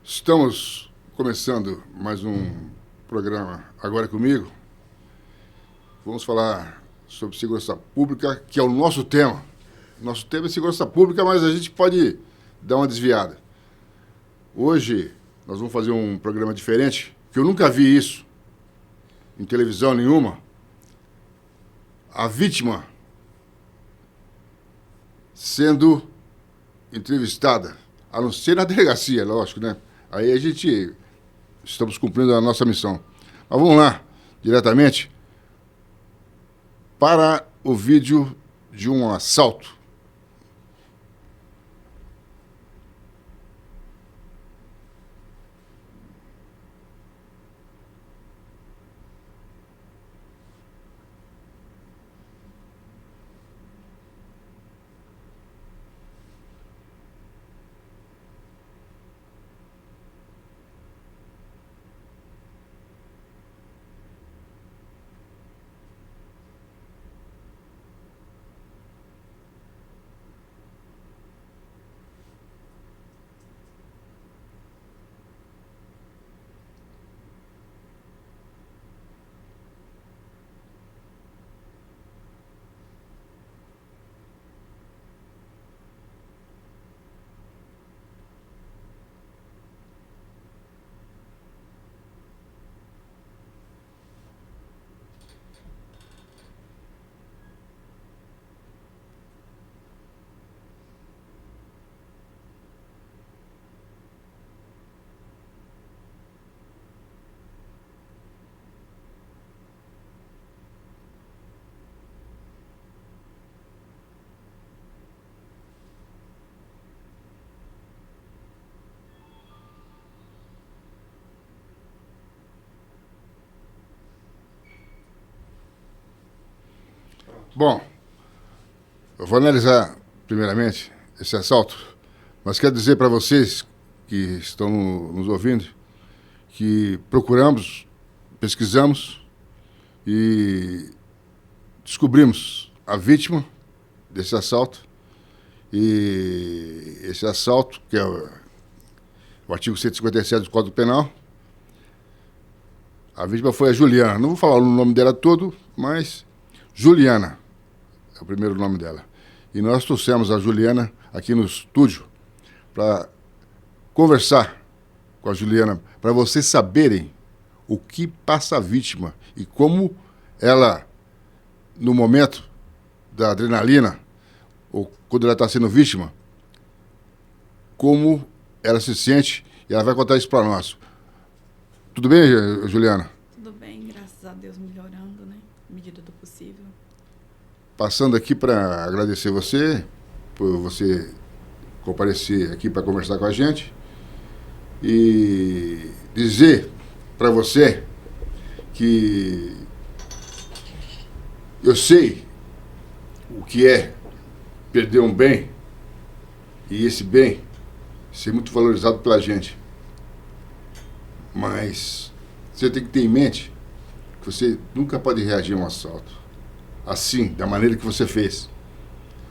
Estamos começando mais um programa Agora Comigo. Vamos falar sobre segurança pública, que é o nosso tema. Nosso tema é segurança pública, mas a gente pode dar uma desviada. Hoje nós vamos fazer um programa diferente, que eu nunca vi isso em televisão nenhuma. A vítima sendo entrevistada, a não ser na delegacia, lógico, né? Aí a gente estamos cumprindo a nossa missão. Mas vamos lá, diretamente, para o vídeo de um assalto. Bom, eu vou analisar primeiramente esse assalto, mas quero dizer para vocês que estão nos ouvindo que procuramos, pesquisamos e descobrimos a vítima desse assalto. E esse assalto, que é o artigo 157 do Código Penal, a vítima foi a Juliana. Não vou falar o nome dela todo, mas Juliana é o primeiro nome dela. E nós trouxemos a Juliana aqui no estúdio para conversar com a Juliana, para vocês saberem o que passa a vítima e como ela, no momento da adrenalina, ou quando ela está sendo vítima, como ela se sente, e ela vai contar isso para nós. Tudo bem, Juliana? Tudo bem, graças a Deus, melhorando, né? À medida do possível. Passando aqui para agradecer você, por você comparecer aqui para conversar com a gente, e dizer para você que eu sei o que é perder um bem, e esse bem ser muito valorizado pela gente. Mas você tem que ter em mente que você nunca pode reagir a um assalto assim, da maneira que você fez.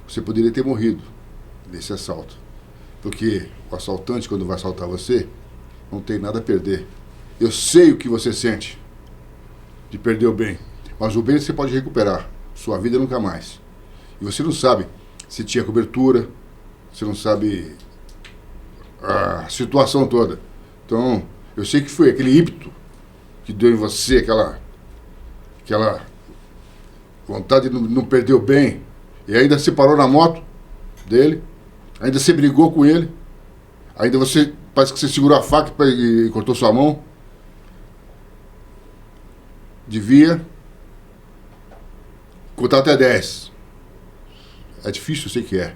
Você poderia ter morrido nesse assalto. Porque o assaltante, quando vai assaltar você, não tem nada a perder. Eu sei o que você sente de perder o bem, mas o bem você pode recuperar. Sua vida nunca mais. E você não sabe se tinha cobertura, você não sabe a situação toda. Então, eu sei que foi aquele ímpeto que deu em você, aquela vontade de não perder o bem, e ainda se parou na moto dele, ainda se brigou com ele, ainda você, parece que você segurou a faca e cortou sua mão. Devia contar até 10. É difícil, eu sei que é.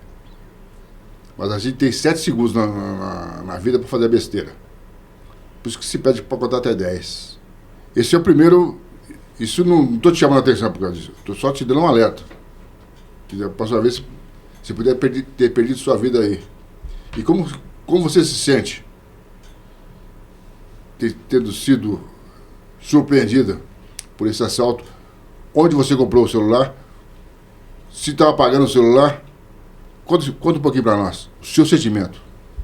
Mas a gente tem 7 segundos na vida para fazer a besteira. Por isso que se pede para contar até 10. Esse é o primeiro. Isso não estou te chamando a atenção por causa disso. Estou só te dando um alerta. Da próxima vez você puder ter perdido sua vida aí. E como você se sente tendo sido surpreendida por esse assalto? Onde você comprou o celular? Se estava pagando o celular? Conta um pouquinho para nós, o seu sentimento.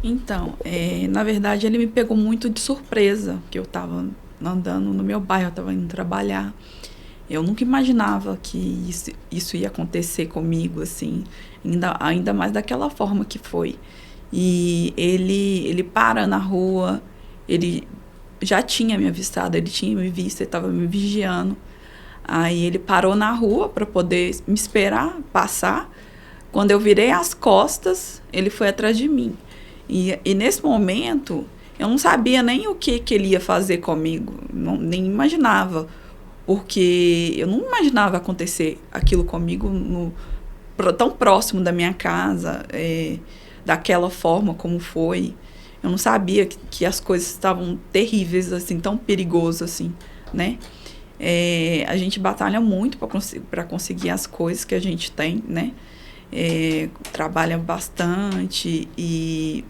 Então, na verdade, ele me pegou muito de surpresa, que eu estava andando no meu bairro, eu estava indo trabalhar. Eu nunca imaginava que isso ia acontecer comigo, assim, ainda mais daquela forma que foi. E ele para na rua, ele já tinha me avistado, ele tinha me visto, ele estava me vigiando. Aí ele parou na rua para poder me esperar passar. Quando eu virei as costas, ele foi atrás de mim. E nesse momento, eu não sabia nem o que ele ia fazer comigo, nem imaginava. Porque eu não imaginava acontecer aquilo comigo tão próximo da minha casa, daquela forma como foi. Eu não sabia que as coisas estavam terríveis, assim, tão perigosas, assim, né? A gente batalha muito para conseguir as coisas que a gente tem, né? Trabalha bastante e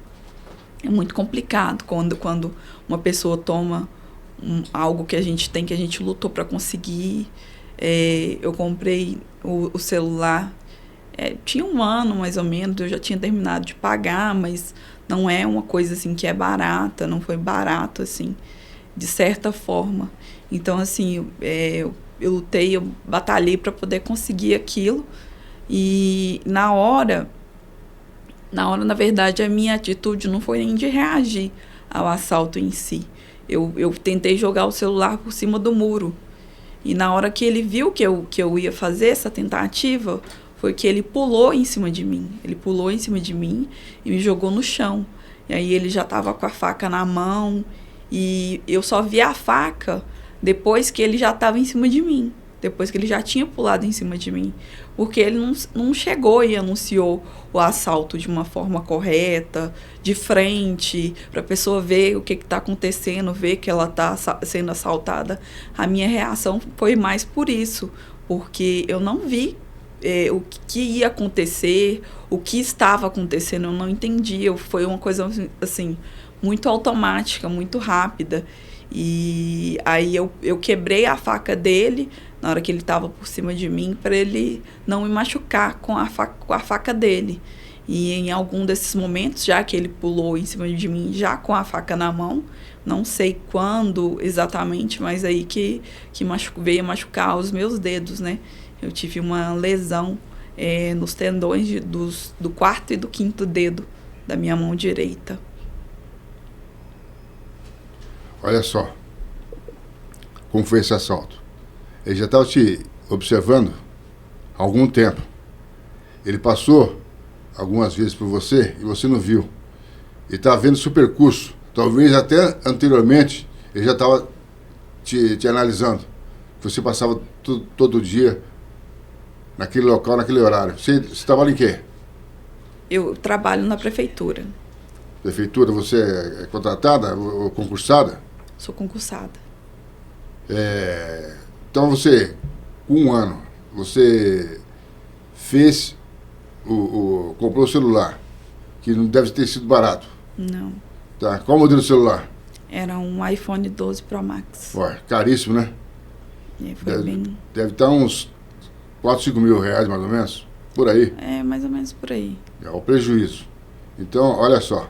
é muito complicado quando uma pessoa toma algo que a gente tem, que a gente lutou para conseguir. Eu comprei o celular, tinha 1 ano mais ou menos, eu já tinha terminado de pagar, mas não é uma coisa assim que é barata, não foi barato assim, de certa forma. Então assim, eu lutei, eu batalhei para poder conseguir aquilo. E na hora, na verdade, a minha atitude não foi nem de reagir ao assalto em si. Eu tentei jogar o celular por cima do muro. E na hora que ele viu que eu ia fazer essa tentativa, foi que ele pulou em cima de mim. Ele pulou em cima de mim e me jogou no chão. E aí ele já estava com a faca na mão. E eu só vi a faca depois que ele já estava em cima de mim. Depois que ele já tinha pulado em cima de mim. Porque ele não chegou e anunciou o assalto de uma forma correta, de frente, para a pessoa ver o que está acontecendo, ver que ela está sendo assaltada. A minha reação foi mais por isso, porque eu não vi o que ia acontecer, o que estava acontecendo, eu não entendi. Foi uma coisa assim, muito automática, muito rápida. E aí eu quebrei a faca dele na hora que ele estava por cima de mim, para ele não me machucar com a faca dele. E em algum desses momentos, já que ele pulou em cima de mim, já com a faca na mão, não sei quando exatamente, mas aí que veio machucar os meus dedos, né? Eu tive uma lesão nos tendões do 4º e do 5º dedo da minha mão direita. Olha só como foi esse assalto. Ele já estava te observando há algum tempo. Ele passou algumas vezes por você e você não viu. Ele estava vendo o seu percurso. Talvez até anteriormente ele já estava te analisando. Você passava todo dia naquele local, naquele horário. Você trabalha em quê? Eu trabalho na prefeitura. Prefeitura, você é contratada ou concursada? Sou concursada. Então você, com 1 ano, você fez comprou o celular, que não deve ter sido barato. Não. Tá. Qual o modelo do celular? Era um iPhone 12 Pro Max. Ué, caríssimo, né? Deve estar uns 4, 5 mil reais, mais ou menos, por aí. Mais ou menos por aí. É o prejuízo. Então, olha só,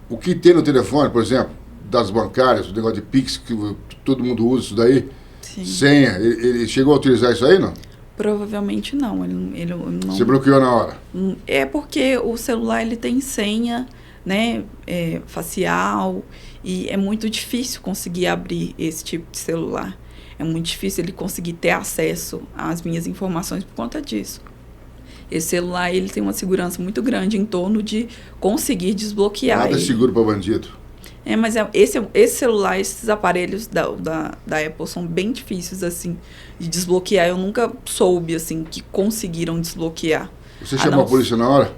o que tem no telefone, por exemplo, das bancárias, o negócio de Pix, que todo mundo usa isso daí, Sim. Senha, ele chegou a utilizar isso aí, não? Provavelmente não. Ele não. Você bloqueou na hora? É porque o celular ele tem senha, né, facial, e é muito difícil conseguir abrir esse tipo de celular. É muito difícil ele conseguir ter acesso às minhas informações por conta disso. Esse celular ele tem uma segurança muito grande em torno de conseguir desbloquear. Nada é seguro para bandido. Mas esse celular, esses aparelhos da Apple são bem difíceis, assim, de desbloquear. Eu nunca soube, assim, que conseguiram desbloquear. Você chamou a polícia na hora?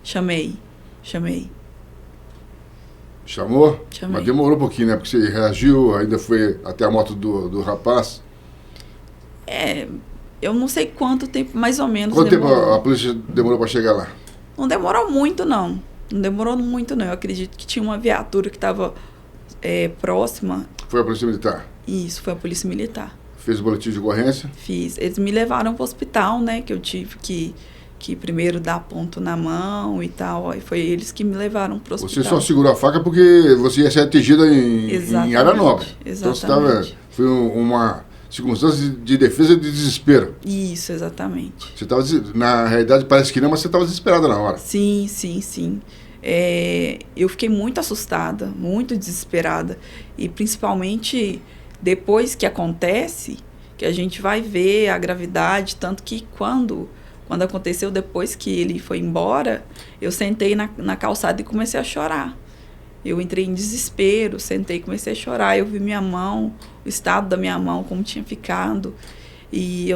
Chamei. Chamou? Chamei. Mas demorou um pouquinho, né? Porque você reagiu, ainda foi até a moto do rapaz. Eu não sei quanto tempo, mais ou menos. Quanto tempo a polícia demorou para chegar lá? Não demorou muito, não. Eu acredito que tinha uma viatura que estava próxima. Foi a Polícia Militar? Isso, foi a Polícia Militar. Fez o boletim de ocorrência? Fiz. Eles me levaram para o hospital, né? Que eu tive que que primeiro dá ponto na mão e tal. Aí foi eles que me levaram para o hospital. Você só segurou a faca porque você ia ser atingida em área nobre. Exatamente. Então foi uma circunstância de defesa e de desespero. Isso, exatamente. Você estava, na realidade parece que não, mas você estava desesperada na hora. Sim, sim, sim. Eu fiquei muito assustada, muito desesperada. E principalmente depois que acontece, que a gente vai ver a gravidade, tanto que quando aconteceu, depois que ele foi embora, eu sentei na calçada e comecei a chorar. Eu entrei em desespero, sentei e comecei a chorar. Eu vi minha mão, o estado da minha mão, como tinha ficado. E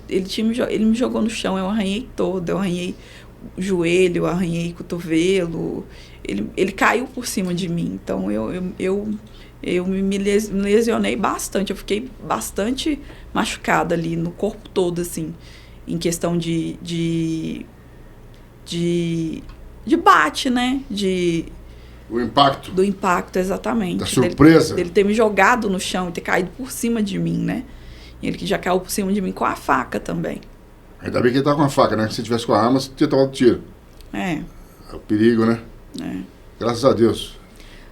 ele me jogou no chão, eu arranhei todo, eu arranhei o joelho, eu arranhei o cotovelo. Ele caiu por cima de mim. Então eu me lesionei bastante, eu fiquei bastante machucada ali no corpo todo, assim, em questão de bate, né? O impacto. Do impacto, exatamente. Da surpresa. Dele ter me jogado no chão e ter caído por cima de mim, né? E ele que já caiu por cima de mim com a faca também. Ainda bem que ele tá com a faca, né? Se tivesse com a arma, você tinha tomado tiro. É o perigo, né? Graças a Deus.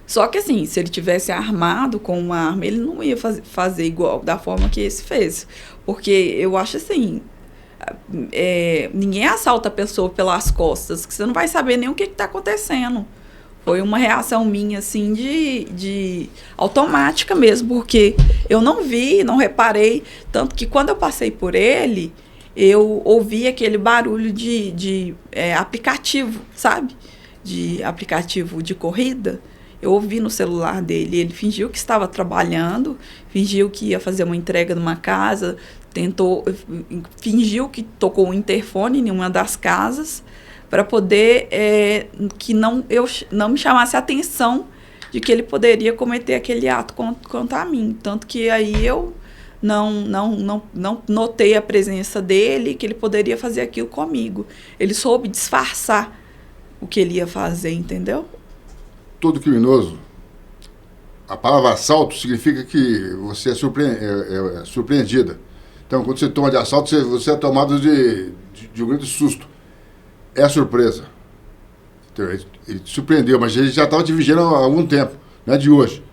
Só que assim, se ele tivesse armado com uma arma, ele não ia fazer igual da forma que esse fez. Porque eu acho assim, ninguém assalta a pessoa pelas costas, que você não vai saber nem o que está acontecendo. Foi uma reação minha, assim, de automática mesmo, porque eu não vi, não reparei, tanto que quando eu passei por ele, eu ouvi aquele barulho de aplicativo, sabe? De aplicativo de corrida. Eu ouvi no celular dele, ele fingiu que estava trabalhando, fingiu que ia fazer uma entrega numa casa, fingiu que tocou o interfone em uma das casas, para poder que não me chamasse a atenção de que ele poderia cometer aquele ato contra mim. Tanto que aí eu não notei a presença dele, que ele poderia fazer aquilo comigo. Ele soube disfarçar o que ele ia fazer, entendeu? Todo criminoso, a palavra assalto significa que você é surpreendida. Então, quando você toma de assalto, você é tomado de um grande susto. É a surpresa. Então, ele te surpreendeu, mas ele já estava te vigiando há algum tempo, não é de hoje.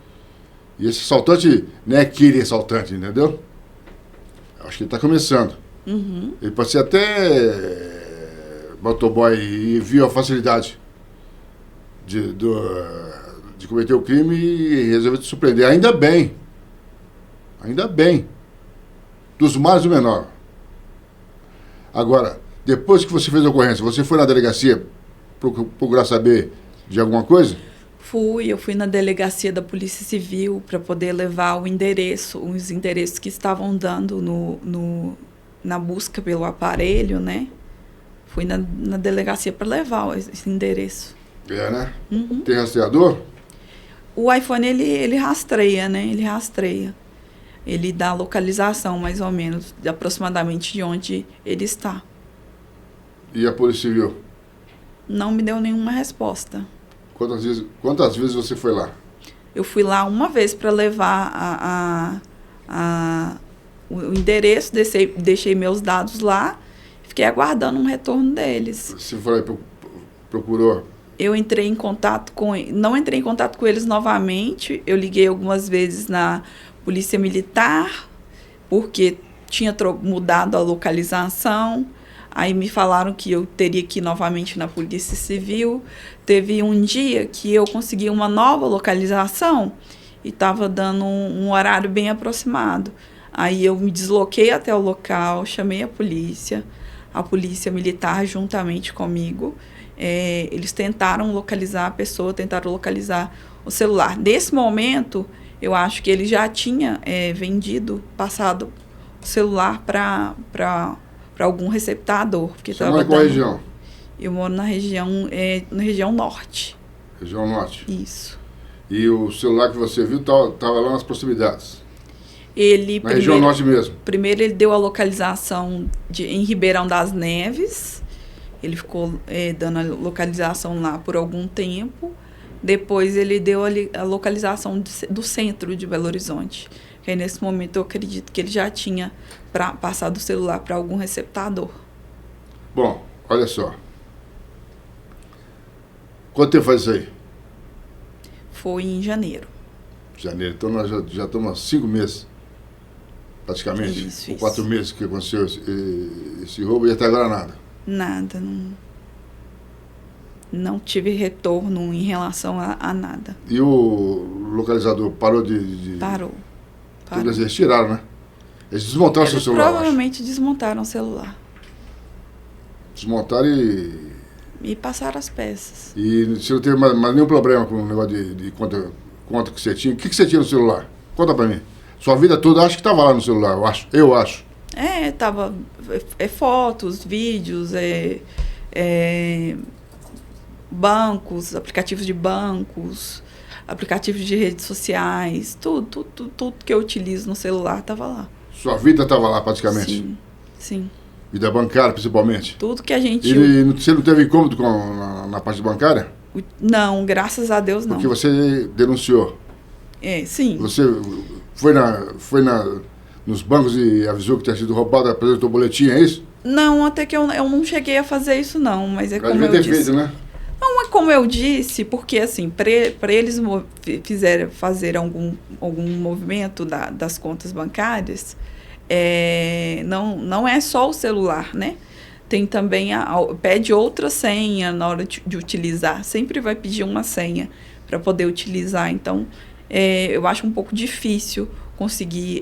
E esse assaltante não é aquele assaltante, entendeu? Eu acho que ele está começando. Uhum. Ele pode ser até motoboy e viu a facilidade de cometer o crime e resolveu te surpreender. Ainda bem. Ainda bem. Dos males o menor. Agora, depois que você fez a ocorrência, você foi na delegacia procurar saber de alguma coisa? Eu fui na delegacia da Polícia Civil para poder levar os endereços que estavam dando na busca pelo aparelho, né? Fui na delegacia para levar esse endereço. Né? Uhum. Tem rastreador? O iPhone, ele rastreia, né? Ele rastreia. Ele dá a localização, mais ou menos, de aproximadamente de onde ele está. E a Polícia Civil? Não me deu nenhuma resposta. Quantas vezes você foi lá? Eu fui lá uma vez para levar o endereço, deixei meus dados lá, fiquei aguardando um retorno deles. Você foi lá e procurou? Eu entrei em contato não entrei em contato com eles novamente, eu liguei algumas vezes na Polícia Militar, porque tinha mudado a localização. Aí me falaram que eu teria que ir novamente na Polícia Civil. Teve um dia que eu consegui uma nova localização e estava dando um horário bem aproximado. Aí eu me desloquei até o local, chamei a Polícia Militar juntamente comigo. Eles tentaram localizar a pessoa, tentaram localizar o celular. Nesse momento, eu acho que ele já tinha passado o celular para algum receptador. Porque você mora em qual região? Eu moro na região norte. Região norte? Isso. E o celular que você viu estava lá nas proximidades? Na região norte mesmo? Primeiro ele deu a localização em Ribeirão das Neves. Ele ficou dando a localização lá por algum tempo. Depois ele deu a localização do centro de Belo Horizonte. Que aí, nesse momento, eu acredito que ele já tinha passado o celular para algum receptador. Bom, olha só. Quanto tempo faz isso aí? Foi em janeiro. Janeiro. Então nós já estamos há 5 meses, praticamente. Isso. 4 meses que aconteceu esse roubo e até agora nada. Nada, não tive retorno em relação a nada. E o localizador parou de... Parou. Eles tiraram, né? Eles desmontaram o seu celular, Provavelmente desmontaram o celular. Desmontaram E passaram as peças. E você não teve mais nenhum problema com o negócio de conta que você tinha? O que você tinha no celular? Conta pra mim. Sua vida toda, acho que estava lá no celular, eu acho. Tava fotos, vídeos, bancos, aplicativos de bancos, aplicativos de redes sociais, tudo que eu utilizo no celular estava lá. Sua vida estava lá praticamente? Sim. Vida bancária, principalmente? Tudo que a gente... Você não teve incômodo na parte bancária? Não, graças a Deus não. Porque você denunciou? Sim. Você foi nos bancos e avisou que tinha sido roubado, apresentou o boletim, é isso? Não, até que eu não cheguei a fazer isso não, mas como eu disse... Feito, né? Não, é como eu disse, porque assim, para eles fazer algum movimento das contas bancárias, não é só o celular, né? Tem também, pede outra senha na hora de utilizar. Sempre vai pedir uma senha para poder utilizar. Então, eu acho um pouco difícil conseguir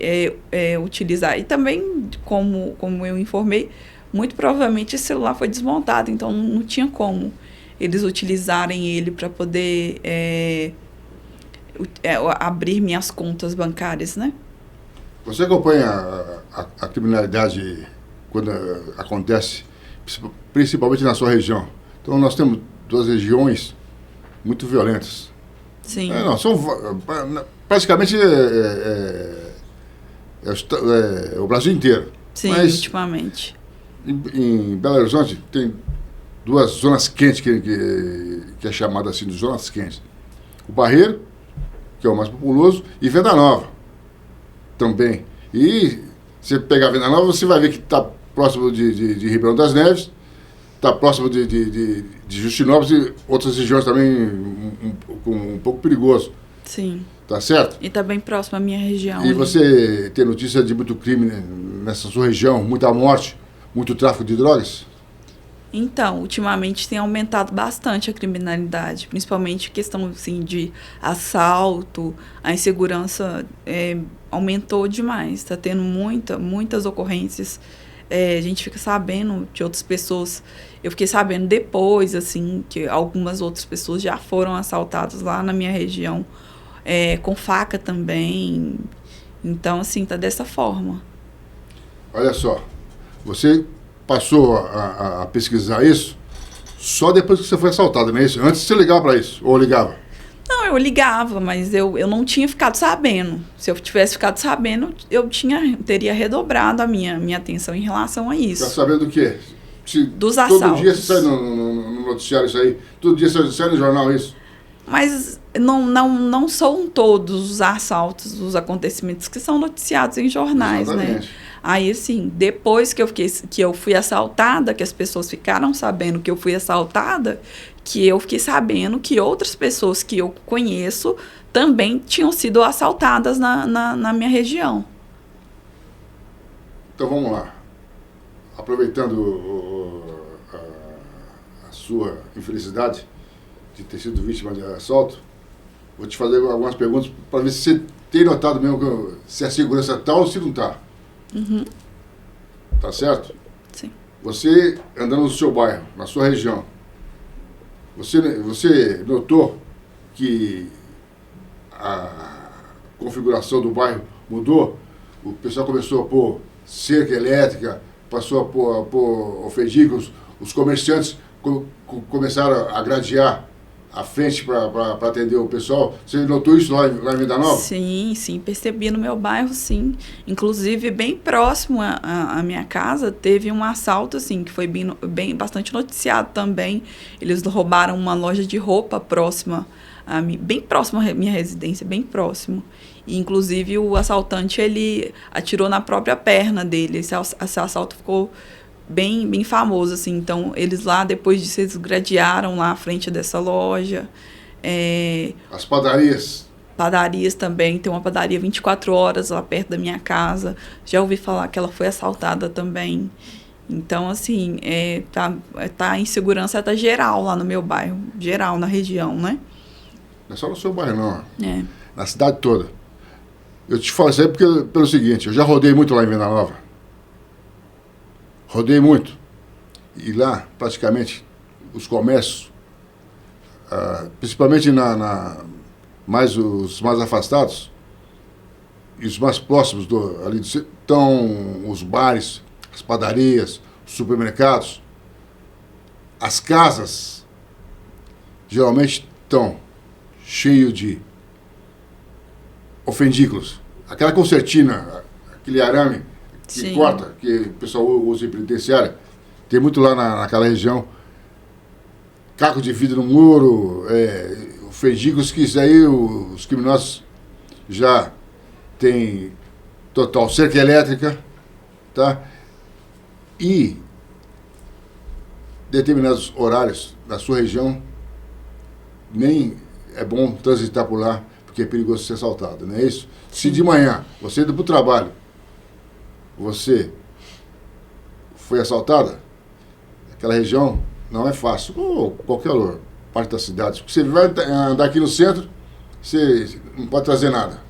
utilizar. E também, como eu informei, muito provavelmente esse celular foi desmontado. Então, não tinha como eles utilizarem ele para poder abrir minhas contas bancárias, né? Você acompanha a criminalidade quando acontece, principalmente na sua região. Então, nós temos 2 regiões muito violentas. Sim. São praticamente o Brasil inteiro. Sim, mas, ultimamente. Em Belo Horizonte tem 2 zonas quentes que é chamada assim de zonas quentes. O Barreiro, que é o mais populoso, e Venda Nova também. E você pegar Venda Nova, você vai ver que está próximo de Ribeirão das Neves, está próximo de Justinópolis e outras regiões também um pouco perigoso. Sim. Tá certo? E está bem próximo à minha região. E você tem notícia de muito crime, né, nessa sua região, muita morte, muito tráfico de drogas? Então, ultimamente tem aumentado bastante a criminalidade, principalmente questão assim, de assalto, a insegurança aumentou demais, está tendo muitas ocorrências. A gente fica sabendo de outras pessoas, eu fiquei sabendo depois, assim, que algumas outras pessoas já foram assaltadas lá na minha região, com faca também. Então, assim, tá dessa forma. Olha só, você passou a pesquisar isso só depois que você foi assaltado, não é isso? Antes você ligava para isso, ou ligava? Não, eu ligava, mas eu não tinha ficado sabendo. Se eu tivesse ficado sabendo, eu teria redobrado a minha atenção em relação a isso. Ficar sabendo do quê? Dos assaltos. Todo dia você sai no noticiário isso aí? Todo dia você sai no jornal isso? Mas não são todos os assaltos, os acontecimentos que são noticiados em jornais, exatamente, né? Aí, assim, depois que eu fui assaltada, que as pessoas ficaram sabendo que eu fui assaltada, que eu fiquei sabendo que outras pessoas que eu conheço também tinham sido assaltadas na minha região. Então, vamos lá. Aproveitando a sua infelicidade de ter sido vítima de assalto, vou te fazer algumas perguntas para ver se você tem notado mesmo se a segurança está ou se não está. Uhum. Tá certo? Sim. Você andando no seu bairro, na sua região, você notou que a configuração do bairro mudou? O pessoal começou a pôr cerca elétrica, passou a pôr alfedigos, os comerciantes começaram a gradear a frente para atender o pessoal. Você notou isso lá em Venda Nova? Sim, percebi no meu bairro, sim. Inclusive, bem próximo à minha casa, teve um assalto, assim, que foi bastante noticiado também. Eles roubaram uma loja de roupa próxima a mim, bem próximo à minha residência, bem próximo. E, inclusive, o assaltante, ele atirou na própria perna dele. Esse assalto ficou bem famoso, assim. Então, eles lá, depois disso, eles gradearam lá à frente dessa loja. As padarias. Padarias também. Tem uma padaria 24 horas lá perto da minha casa. Já ouvi falar que ela foi assaltada também. Então, assim, tá insegurança tá geral lá no meu bairro. Geral, na região, né? Não é só no seu bairro, não. É. Na cidade toda. Eu te falo isso aí pelo seguinte, eu já rodei muito lá em Venda Nova. Rodei muito. E lá, praticamente, os comércios, principalmente os mais afastados, e os mais próximos ali estão os bares, as padarias, os supermercados. As casas geralmente estão cheios de ofendículos. Aquela concertina, aquele arame que Sim. corta, que o pessoal usa em penitenciária, tem muito lá naquela região. Caco de vidro no muro, ofendículos que isso aí os criminosos já têm total cerca elétrica, tá? E determinados horários na sua região nem é bom transitar por lá, porque é perigoso ser assaltado, não é isso? Sim. Se de manhã, você indo para o trabalho, você foi assaltada, aquela região não é fácil, ou qualquer parte da cidade. Você vai andar aqui no centro, você não pode trazer nada,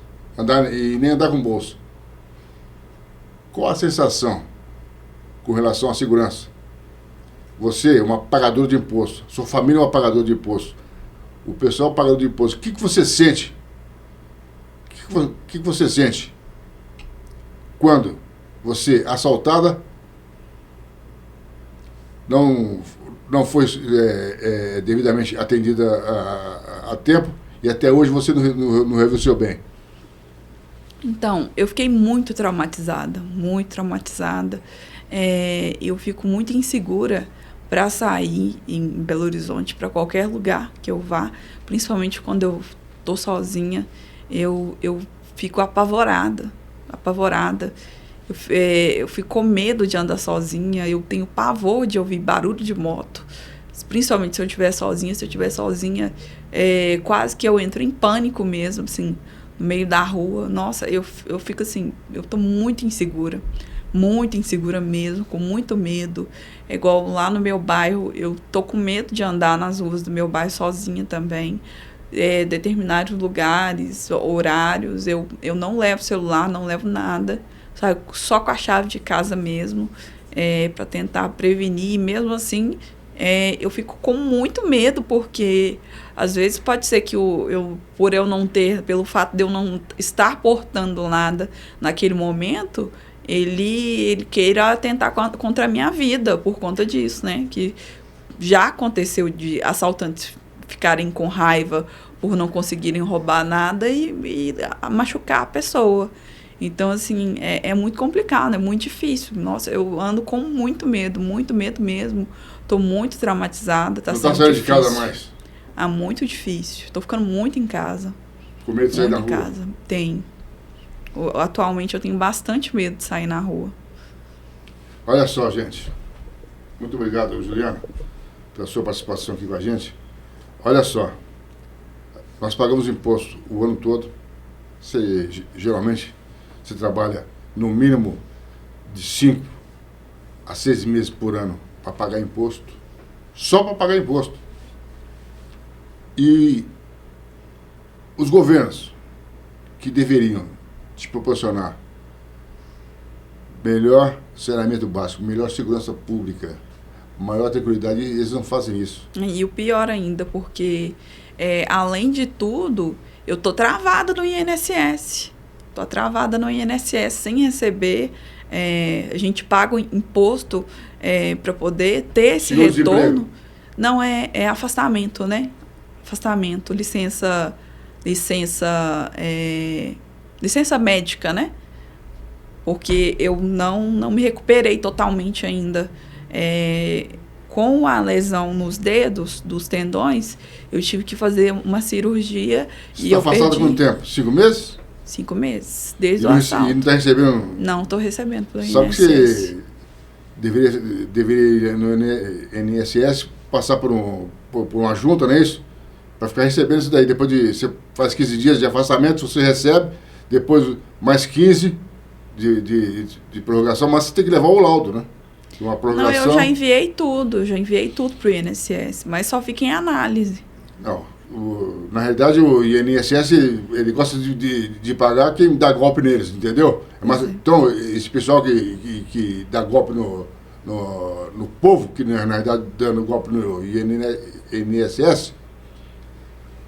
e nem andar com bolsa. Qual a sensação com relação à segurança? Você é uma pagadora de imposto, sua família é uma pagadora de imposto, o pessoal é um pagador de imposto. O que você sente? O que você sente quando você, assaltada, não foi devidamente atendida a tempo e até hoje você não reviu o seu bem? Então, eu fiquei muito traumatizada, muito traumatizada. Eu fico muito insegura para sair em Belo Horizonte, para qualquer lugar que eu vá, principalmente quando eu estou sozinha, eu fico apavorada. Eu fico com medo de andar sozinha, eu tenho pavor de ouvir barulho de moto, principalmente se eu estiver sozinha, quase que eu entro em pânico mesmo, assim, no meio da rua. Nossa, eu fico assim, eu tô muito insegura mesmo, com muito medo. É igual lá no meu bairro, eu tô com medo de andar nas ruas do meu bairro sozinha também. Determinados lugares, horários, eu não levo celular, não levo nada, sabe? Só com a chave de casa mesmo, para tentar prevenir. Mesmo assim, eu fico com muito medo, porque às vezes pode ser que pelo fato de eu não estar portando nada naquele momento, ele queira atentar contra a minha vida por conta disso, né? Que já aconteceu de assaltantes ficarem com raiva por não conseguirem roubar nada e machucar a pessoa. Então, assim, é muito complicado, é muito difícil. Nossa, eu ando com muito medo mesmo. Estou muito traumatizada. Tá não sendo está saindo de difícil. casa mais? Muito difícil. Estou ficando muito em casa. Com medo de sair da Muito em rua? casa. Tem. Atualmente eu tenho bastante medo de sair na rua. Olha só, gente. Muito obrigado, Juliana, pela sua participação aqui com a gente. Olha só. Nós pagamos imposto o ano todo. Geralmente, você trabalha no mínimo de 5 a 6 meses por ano para pagar imposto. Só para pagar imposto. E os governos que deveriam te proporcionar melhor saneamento básico, melhor segurança pública, maior tranquilidade, eles não fazem isso. E o pior ainda, porque além de tudo, eu tô travada no INSS. Sem receber. A gente paga o imposto para poder ter esse retorno. Não, é afastamento, né? Afastamento, licença médica, né? Porque eu não me recuperei totalmente ainda. Com a lesão nos dedos, dos tendões, eu tive que fazer uma cirurgia. Você está afastada há quanto tempo? 5 meses? 5 meses, desde o assalto. E não está recebendo? Não estou recebendo pelo INSS. Só que você deveria no INSS passar por uma junta, não é isso? Para ficar recebendo isso daí. Depois de você faz 15 dias de afastamento, você recebe, depois mais 15 de prorrogação, mas você tem que levar o laudo, né? Uma prorrogação. Não, eu já enviei tudo para o INSS, mas só fica em análise. Não, na realidade o INSS ele gosta de pagar quem dá golpe neles, entendeu? Mas, então, esse pessoal que dá golpe no povo, que na realidade dando golpe no INSS,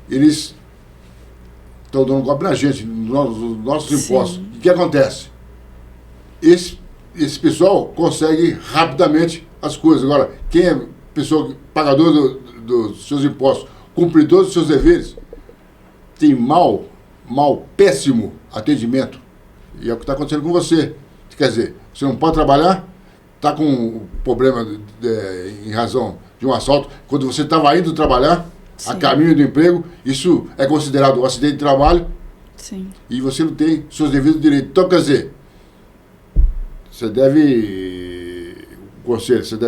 eles estão dando golpe na gente, nos nossos impostos. O que acontece? Esse pessoal consegue rapidamente as coisas. Agora, quem é pessoa pagador dos seus impostos, cumpridor dos seus deveres, tem péssimo atendimento. E é o que está acontecendo com você. Quer dizer, você não pode trabalhar, está com problema em razão de um assalto. Quando você estava indo trabalhar, Sim. a caminho do emprego, isso é considerado um acidente de trabalho. Sim. E você não tem seus devidos direitos. Então, quer dizer, você deve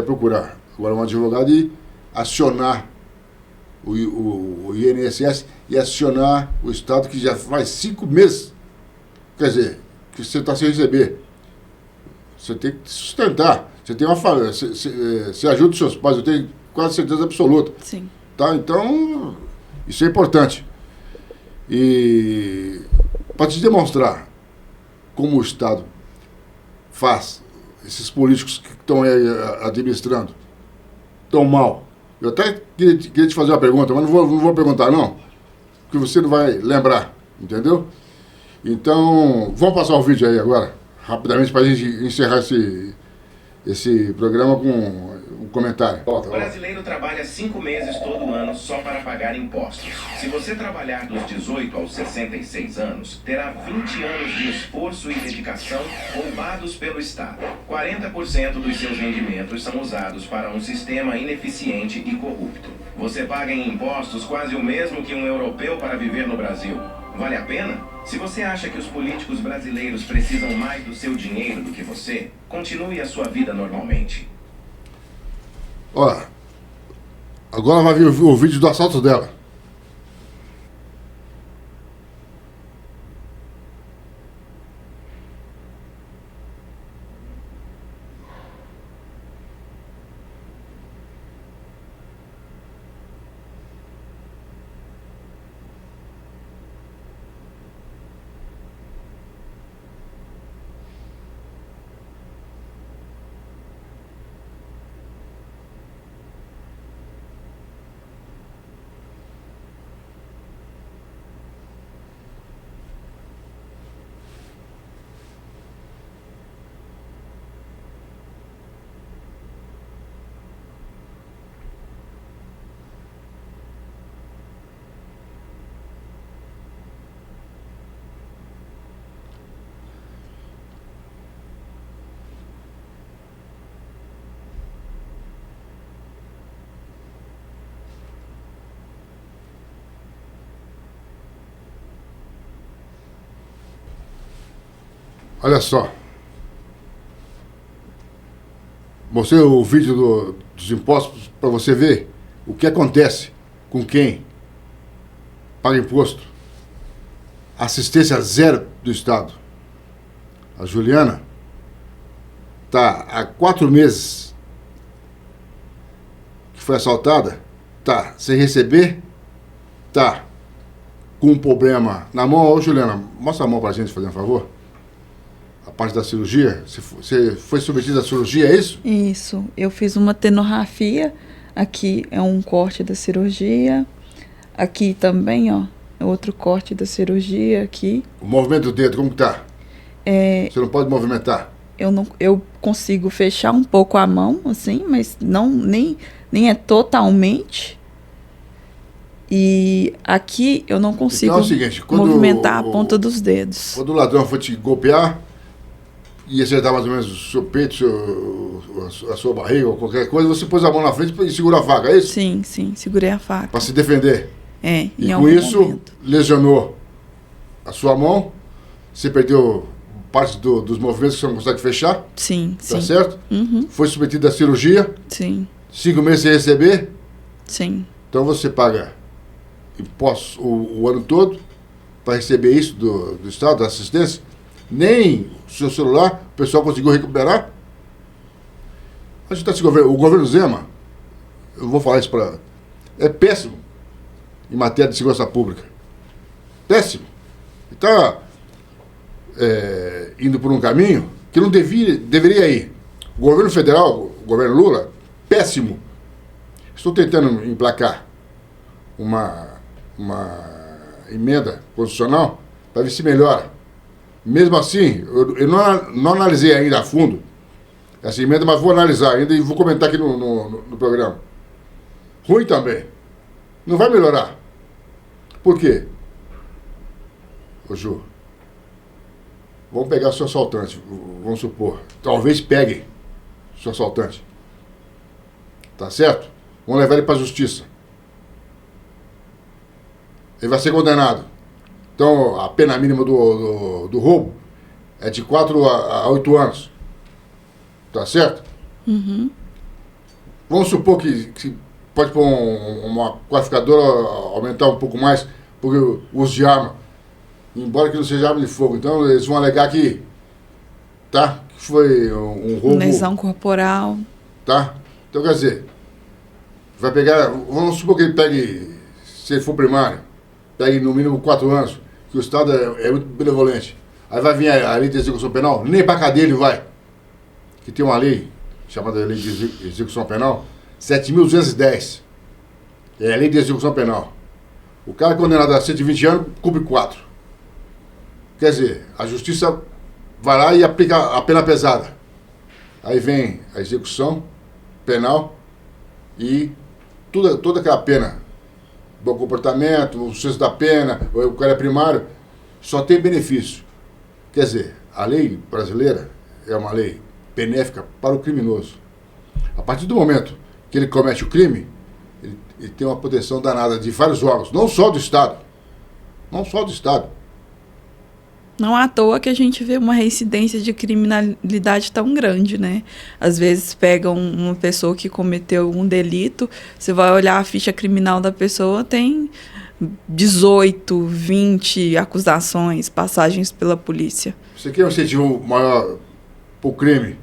procurar agora um advogado e acionar o INSS e acionar o Estado, que já faz 5 meses, quer dizer, que você está sem receber. Você tem que sustentar. Você tem uma família, você ajuda os seus pais, eu tenho quase certeza absoluta. Sim. Tá? Então, isso é importante. E para te demonstrar como o Estado faz, esses políticos que estão aí administrando tão mal. Eu até queria te fazer uma pergunta, mas não vou perguntar não, porque você não vai lembrar, entendeu? Então, vamos passar o vídeo aí agora, rapidamente, para a gente encerrar esse programa com um comentário. O brasileiro trabalha 5 meses todo ano só para pagar impostos. Se você trabalhar dos 18 aos 66 anos, terá 20 anos de esforço e dedicação roubados pelo Estado. 40% dos seus rendimentos são usados para um sistema ineficiente e corrupto. Você paga em impostos quase o mesmo que um europeu para viver no Brasil. Vale a pena? Se você acha que os políticos brasileiros precisam mais do seu dinheiro do que você, continue a sua vida normalmente. Ó, agora vai vir o vídeo do assalto dela. Olha só. Mostrei o vídeo dos impostos para você ver o que acontece com quem paga imposto. Assistência zero do Estado. A Juliana está há 4 meses que foi assaltada, está sem receber, está com um problema na mão. Ô Juliana, mostra a mão para a gente, fazendo um favor. A parte da cirurgia, você foi submetida à cirurgia, é isso? Isso, eu fiz uma tenografia, aqui é um corte da cirurgia, aqui também, ó, é outro corte da cirurgia, aqui. O movimento do dedo, como que tá? Você não pode movimentar? Eu consigo fechar um pouco a mão, assim, mas nem é totalmente. E aqui eu não consigo então é o seguinte, movimentar a ponta dos dedos. Quando o ladrão for te golpear, e acertar mais ou menos o seu peito, a sua barriga ou qualquer coisa, você pôs a mão na frente e segura a faca, é isso? Sim, segurei a faca. Para se defender. E com isso, lesionou a sua mão, você perdeu parte dos movimentos que você não consegue fechar, Sim, tá sim. certo? Uhum. Foi submetido à cirurgia, Sim, 5 meses sem receber, sim. então você paga impostos o ano todo para receber isso do Estado, da assistência. Nem o seu celular o pessoal conseguiu recuperar. A gente tá o governo Zema, eu vou falar isso para... É péssimo em matéria de segurança pública. Péssimo. Está indo por um caminho que não deveria ir. O governo federal, o governo Lula, péssimo. Estou tentando emplacar uma emenda constitucional para ver se melhora. Mesmo assim, eu não analisei ainda a fundo essa emenda, mas vou analisar ainda e vou comentar aqui no programa. Ruim também. Não vai melhorar. Por quê? Ô Ju, vamos pegar o seu assaltante, vamos supor. Talvez peguem o seu assaltante. Tá certo? Vamos levar ele para a justiça. Ele vai ser condenado. Então, a pena mínima do roubo é de 4 a 8 anos. Tá certo? Uhum. Vamos supor que pode pôr uma qualificadora, aumentar um pouco mais, porque o uso de arma, embora que não seja arma de fogo, então eles vão alegar que foi um roubo. Lesão corporal. Tá? Então, quer dizer, vai pegar, vamos supor que ele pegue, se ele for primário, pegue no mínimo 4 anos, que o Estado é muito benevolente. Aí vai vir a lei de execução penal, nem pra cadeia ele vai. Que tem uma lei, chamada Lei de Execução Penal, 7.210. É a Lei de Execução Penal. O cara é condenado a 120 anos, cumpre 4. Quer dizer, a justiça vai lá e aplica a pena pesada. Aí vem a execução penal e toda aquela pena, bom comportamento, o senso da pena, o cara é primário, só tem benefício. Quer dizer, a lei brasileira é uma lei benéfica para o criminoso. A partir do momento que ele comete o crime, ele tem uma proteção danada de vários órgãos, não só do Estado. Não só do Estado. Não é à toa que a gente vê uma reincidência de criminalidade tão grande, né? Às vezes pegam uma pessoa que cometeu um delito, você vai olhar a ficha criminal da pessoa, tem 18, 20 acusações, passagens pela polícia. Você quer um incentivo maior para o crime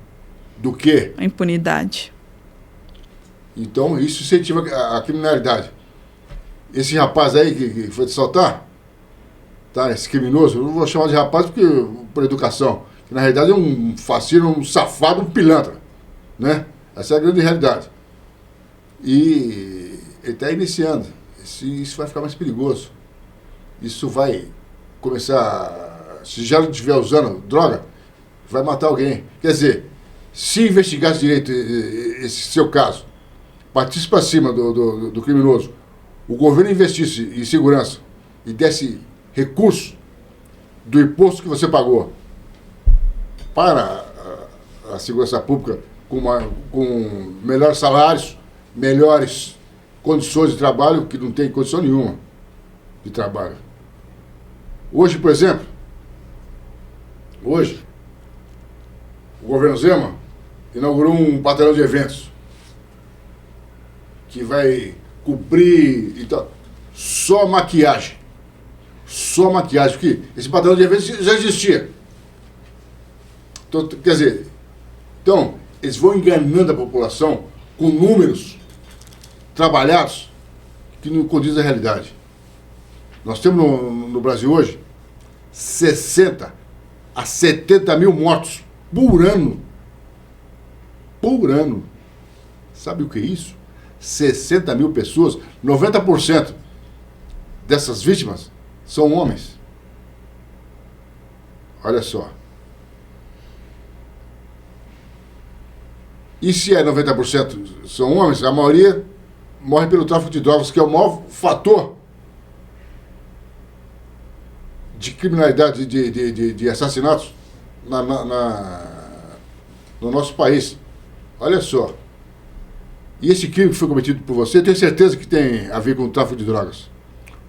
do que? A impunidade. Então, isso incentiva a criminalidade. Esse rapaz aí que foi te assaltar, tá, esse criminoso, eu não vou chamar de rapaz porque por educação, que na realidade é um fascino, um safado, um pilantra, né? Essa é a grande realidade. E ele está iniciando. Isso vai ficar mais perigoso. Isso vai começar, se já não estiver usando droga, vai matar alguém. Quer dizer, se investigasse direito esse seu caso, partisse para cima do criminoso, o governo investisse em segurança e desse recurso do imposto que você pagou para a segurança pública com melhores salários, melhores condições de trabalho, que não tem condição nenhuma de trabalho. Hoje, por exemplo, o governo Zema inaugurou um batalhão de eventos que vai cobrir e tal. Só maquiagem. Só maquiagem, porque esse batalhão de eventos já existia. Então, quer dizer, eles vão enganando a população com números trabalhados que não condizem à realidade. Nós temos no Brasil hoje 60 a 70 mil mortos por ano. Por ano. Sabe o que é isso? 60 mil pessoas, 90% dessas vítimas são homens. Olha só. E se é 90% são homens, a maioria morre pelo tráfico de drogas, que é o maior fator de criminalidade, de assassinatos no nosso país. Olha só. E esse crime que foi cometido por você, eu tenho certeza que tem a ver com o tráfico de drogas.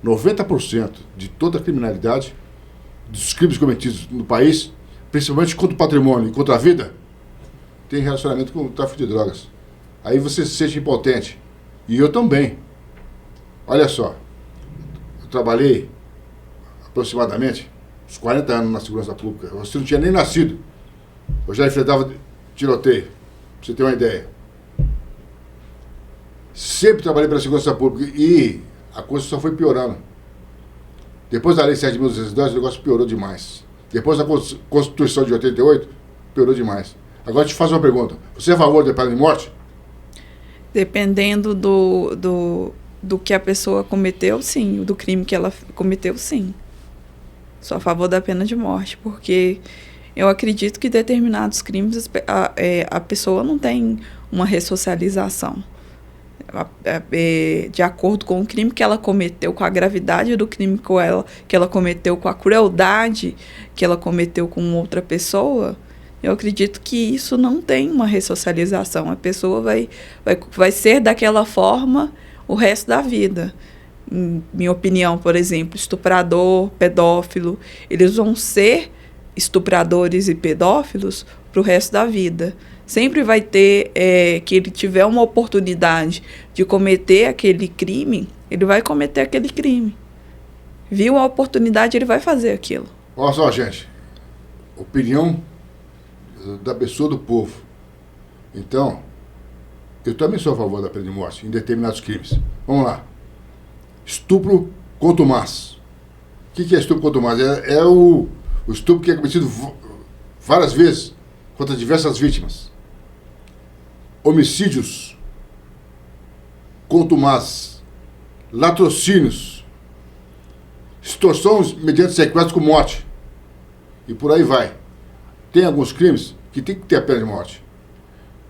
90% de toda a criminalidade, dos crimes cometidos no país, principalmente contra o patrimônio e contra a vida, tem relacionamento com o tráfico de drogas. Aí você se sente impotente. E eu também. Olha só, eu trabalhei aproximadamente uns 40 anos na segurança pública. Você não tinha nem nascido. Eu já enfrentava tiroteio, pra você ter uma ideia. Sempre trabalhei pela segurança pública e a coisa só foi piorando. Depois da Lei 7.210, o negócio piorou demais. Depois da Constituição de 88, piorou demais. Agora eu te faço uma pergunta. Você é a favor da pena de morte? Dependendo do que a pessoa cometeu, sim. Do crime que ela cometeu, sim. Sou a favor da pena de morte, porque eu acredito que determinados crimes a pessoa não tem uma ressocialização. De acordo com o crime que ela cometeu, com a gravidade do crime que ela cometeu, com a crueldade que ela cometeu com outra pessoa, eu acredito que isso não tem uma ressocialização. A pessoa vai ser daquela forma o resto da vida. Minha opinião, por exemplo, estuprador, pedófilo, eles vão ser estupradores e pedófilos para o resto da vida. Sempre vai ter, que ele tiver uma oportunidade de cometer aquele crime, ele vai cometer aquele crime. Viu a oportunidade, ele vai fazer aquilo. Olha só, gente. Opinião da pessoa, do povo. Então, eu também sou a favor da pena de morte em determinados crimes. Vamos lá. Estupro contumaz. O que é estupro contumaz? É o estupro que é cometido várias vezes contra diversas vítimas. Homicídios contumazes, latrocínios, extorsões mediante sequestro com morte. E por aí vai. Tem alguns crimes que tem que ter a pena de morte.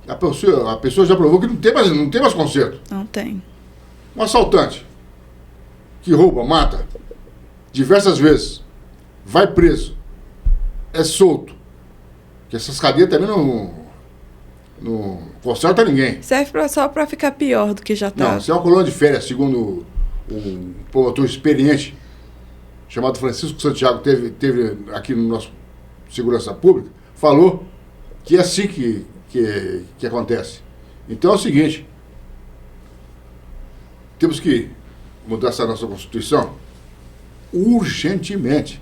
A pessoa já provou que não tem mais conserto. Não tem. Um assaltante que rouba, mata diversas vezes, vai preso, é solto. Que essas cadeias também não conserta ninguém. Serve só para ficar pior do que já está. Não, isso é uma colônia de férias, segundo um promotor experiente chamado Francisco Santiago, teve aqui no nosso Segurança Pública, falou que é assim que acontece. Então é o seguinte, temos que mudar essa nossa Constituição urgentemente.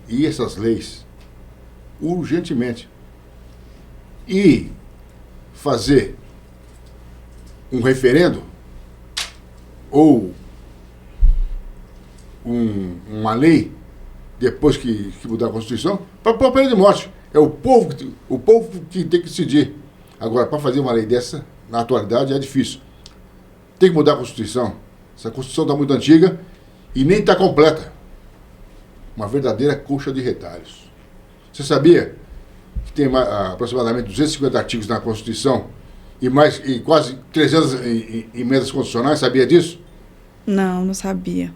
E essas leis, urgentemente. E fazer um referendo ou uma lei, depois que mudar a Constituição, para pôr a pena de morte. É o povo que tem que decidir. Agora, para fazer uma lei dessa, na atualidade, é difícil. Tem que mudar a Constituição. Essa Constituição está muito antiga e nem está completa. Uma verdadeira coxa de retalhos. Você sabia que tem aproximadamente 250 artigos na Constituição e quase 300 emendas constitucionais? Sabia disso? Não sabia.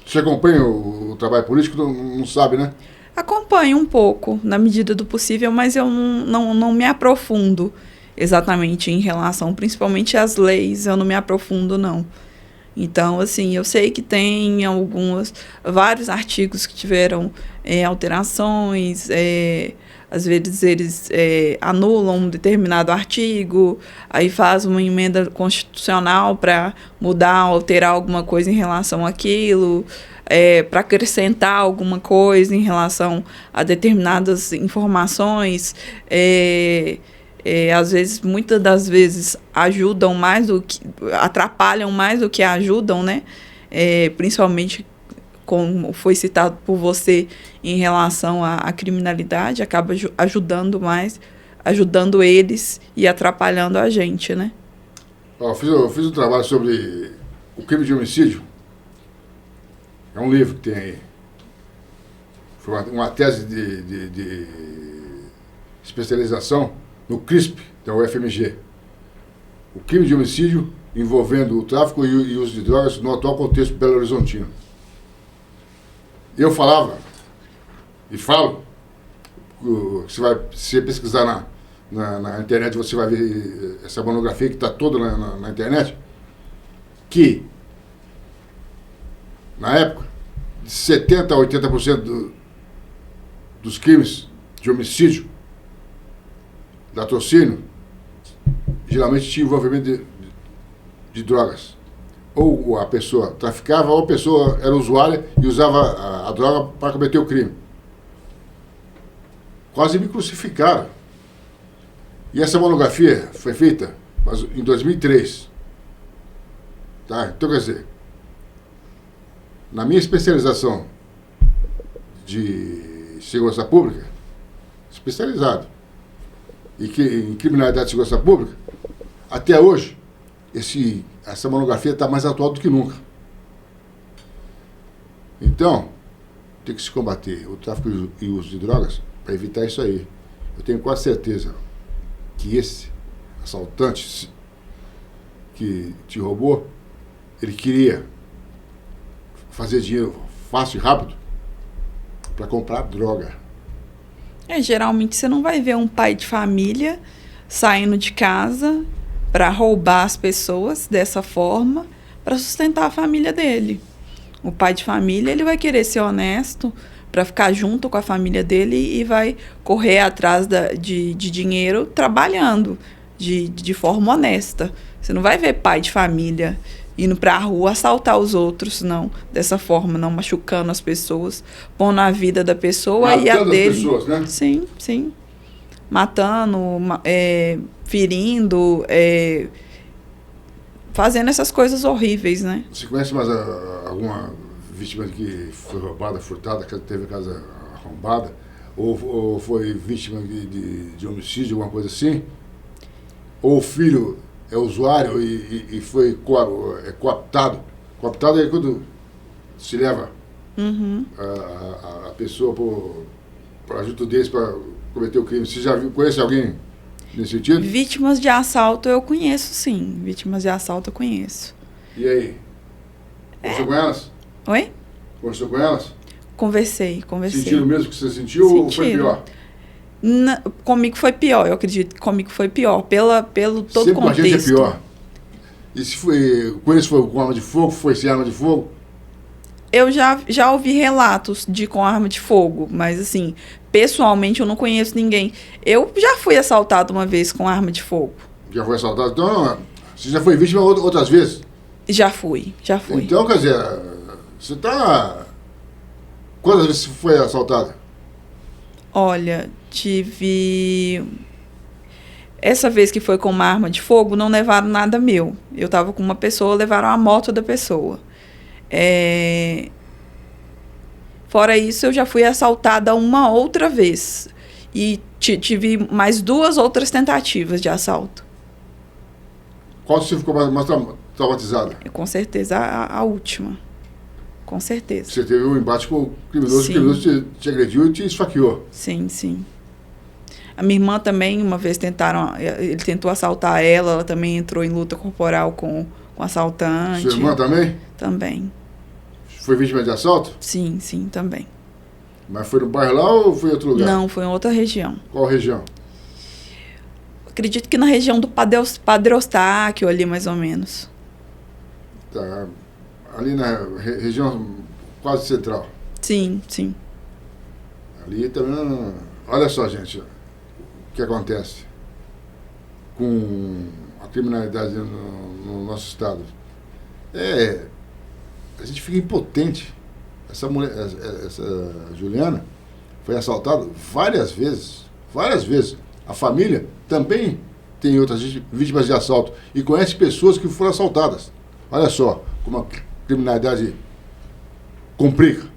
Você acompanha o trabalho político? Não sabe, né? Acompanho um pouco, na medida do possível, mas eu não me aprofundo exatamente em relação, principalmente às leis, eu não me aprofundo, não. Então, assim, eu sei que tem vários artigos que tiveram alterações, às vezes eles anulam um determinado artigo, aí faz uma emenda constitucional para mudar, alterar alguma coisa em relação àquilo, para acrescentar alguma coisa em relação a determinadas informações. Às vezes, muitas das vezes, ajudam mais do que atrapalham mais do que ajudam, né? Principalmente, como foi citado por você, em relação à criminalidade, acaba ajudando eles e atrapalhando a gente, né? Eu fiz um trabalho sobre o crime de homicídio. É um livro que tem aí. Foi uma tese de especialização no CRISP, da UFMG. O crime de homicídio envolvendo o tráfico e uso de drogas no atual contexto belo-horizontino. Eu falava, e falo, se você pesquisar na internet, você vai ver essa monografia que está toda na internet, que, na época, de 70% a 80% dos crimes de homicídio, latrocínio, geralmente tinha envolvimento de drogas. Ou a pessoa traficava, ou a pessoa era usuária e usava a droga para cometer o crime. Quase me crucificaram. E essa monografia foi feita em 2003. Tá? Então, quer dizer, na minha especialização de segurança pública, especializado em criminalidade de segurança pública, até hoje, essa monografia está mais atual do que nunca. Então, tem que se combater o tráfico e o uso de drogas para evitar isso aí. Eu tenho quase certeza que esse assaltante que te roubou, ele queria fazer dinheiro fácil e rápido para comprar droga. Geralmente você não vai ver um pai de família saindo de casa para roubar as pessoas dessa forma para sustentar a família dele. O pai de família, ele vai querer ser honesto para ficar junto com a família dele e vai correr atrás de dinheiro trabalhando de forma honesta. Você não vai ver pai de família indo para a rua assaltar os outros, não. Dessa forma, não machucando as pessoas, pondo a vida da pessoa e a dele. Matando as pessoas, né? Sim, sim. Matando, ferindo, fazendo essas coisas horríveis, né? Você conhece mais alguma vítima que foi roubada, furtada, que teve a casa arrombada? Ou foi vítima de homicídio, alguma coisa assim? Ou o filho é usuário e foi cooptado? Cooptado é quando se leva a pessoa para junto deles para cometer o crime. Você já conhece alguém nesse sentido? Vítimas de assalto eu conheço, sim. Vítimas de assalto eu conheço. E aí? Conversou com elas? Oi? Conversou com elas? Conversei. Sentiram mesmo que você sentiu ou foi pior? Comigo foi pior, eu acredito que comigo foi pior, pelo todo sempre contexto. Sempre a gente é pior. E se foi, com eles foi com arma de fogo, foi sem arma de fogo? Eu já ouvi relatos de com arma de fogo, mas assim, pessoalmente eu não conheço ninguém. Eu já fui assaltado uma vez com arma de fogo. Já foi assaltado? Então, você já foi vítima outras vezes? Já fui. Então, quer dizer, você está... Quantas vezes você foi assaltada? Olha, tive... Essa vez que foi com uma arma de fogo, não levaram nada meu. Eu estava com uma pessoa, levaram a moto da pessoa. Fora isso, eu já fui assaltada uma outra vez. E tive mais 2 outras tentativas de assalto. Qual você ficou mais traumatizada? Com certeza, a última. Com certeza. Você teve um embate com o criminoso, Sim. O criminoso te agrediu e te esfaqueou. Sim, sim. A minha irmã também, uma vez ele tentou assaltar ela também entrou em luta corporal com o assaltante. Sua irmã também? Também. Foi vítima de assalto? Sim, sim, também. Mas foi no bairro lá ou foi em outro lugar? Não, foi em outra região. Qual região? Acredito que na região do Padre Eustáquio, ali mais ou menos. Tá. Ali na região quase central. Sim, sim. Ali também... Olha só, gente, o que acontece com a criminalidade no nosso estado. A gente fica impotente. Essa mulher, essa Juliana, foi assaltada várias vezes. Várias vezes. A família também tem outras vítimas de assalto e conhece pessoas que foram assaltadas. Olha só como a criminalidade complica.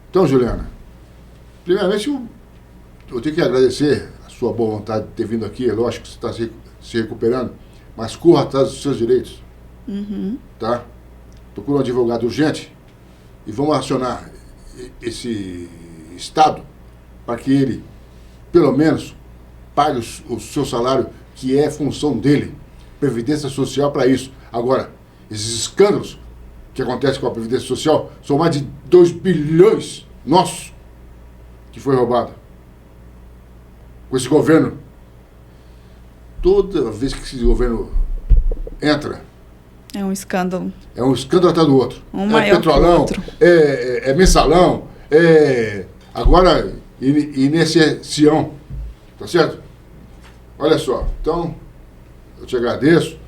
Então, Juliana, primeiramente eu tenho que agradecer a sua boa vontade de ter vindo aqui. É lógico que você está se recuperando, mas corra atrás dos seus direitos. Tá? Procura um advogado urgente e vamos acionar esse Estado para que ele, pelo menos, pague o seu salário, que é função dele. Previdência Social para isso. Agora, esses escândalos que acontecem com a Previdência Social são mais de 2 bilhões nossos que foi roubado. Com esse governo. Toda vez que esse governo entra, É um escândalo. é um escândalo atrás do outro. Um maior Petrolão, que o outro. é mensalão, agora e nesse Sião, tá certo? Olha só, então, eu te agradeço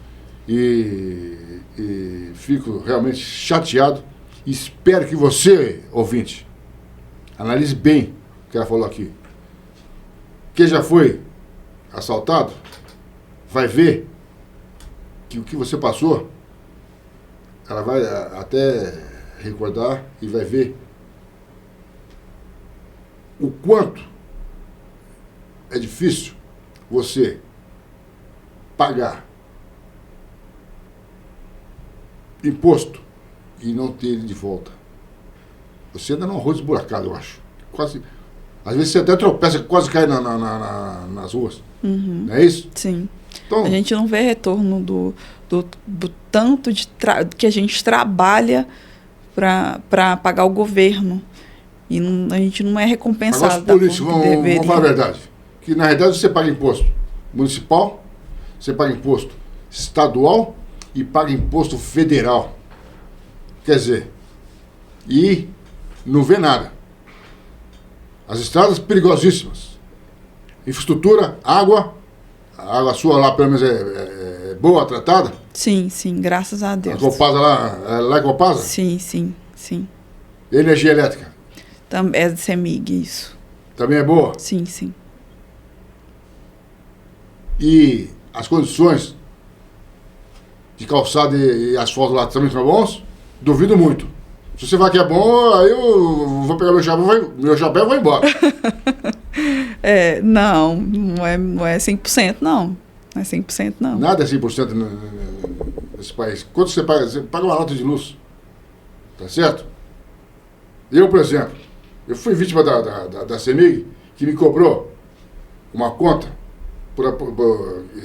e fico realmente chateado. Espero que você, ouvinte, analise bem o que ela falou aqui. Quem já foi assaltado vai ver que o que você passou, ela vai até recordar e vai ver o quanto é difícil você pagar imposto e não ter ele de volta. Você anda num arroz esburacado, eu acho. Quase. Às vezes você até tropeça, quase cai nas ruas. Uhum. Não é isso? Sim. Então, A gente não vê retorno do tanto que a gente trabalha para pagar o governo. E a gente não é recompensado. agora os políticos, vamos falar a verdade. Que na realidade você paga imposto municipal, você paga imposto estadual e paga imposto federal. Quer dizer, e não vê nada. As estradas perigosíssimas. Infraestrutura, água. A água sua lá pelo menos é boa, tratada. Sim, sim, graças a Deus. A Copasa lá é Copasa? Sim, sim, sim. Energia elétrica. É de CEMIG, isso. Também é boa. Sim, sim. E as condições de calçada e asfalto lá também são bons? Duvido muito. Se você vai que é bom, aí eu vou pegar meu chapéu e vou embora. Não é 100%, não. Não é 100%, não. Nada é 100% nesse país. Quanto você paga? Você paga uma nota de luz. Tá certo? Eu, por exemplo, eu fui vítima da CEMIG, que me cobrou uma conta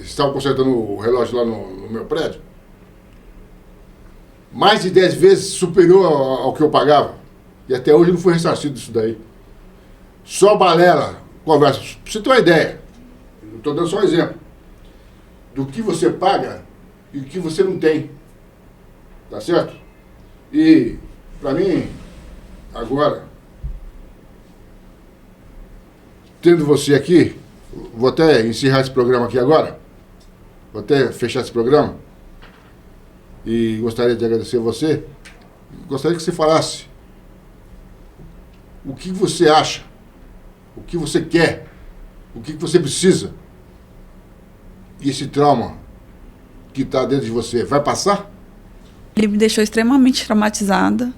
estava consertando o relógio lá no meu prédio. Mais de 10 vezes superior ao que eu pagava. E até hoje não foi ressarcido isso daí. Só balela, conversa. Pra você ter uma ideia, eu estou dando só um exemplo, do que você paga e o que você não tem. Tá certo? E, para mim, agora, tendo você aqui, vou até encerrar esse programa aqui agora, vou até fechar esse programa, e gostaria de agradecer a você. Gostaria que você falasse o que você acha, o que você quer, o que você precisa. E esse trauma que está dentro de você vai passar? Ele me deixou extremamente traumatizada.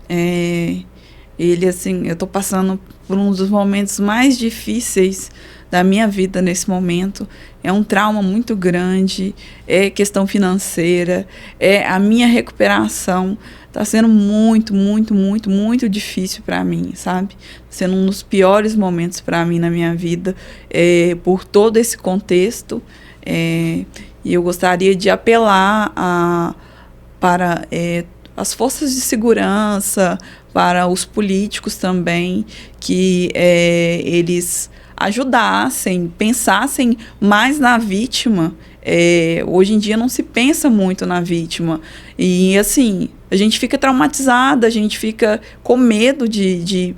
Ele, assim, eu estou passando por um dos momentos mais difíceis da minha vida nesse momento. É um trauma muito grande, é questão financeira, é a minha recuperação. Está sendo muito, muito, muito, muito difícil para mim, sabe? Sendo um dos piores momentos para mim na minha vida, por todo esse contexto. E eu gostaria de apelar para as forças de segurança, para os políticos também, que eles ajudassem, pensassem mais na vítima. Hoje em dia não se pensa muito na vítima. E, assim, a gente fica traumatizada, a gente fica com medo de...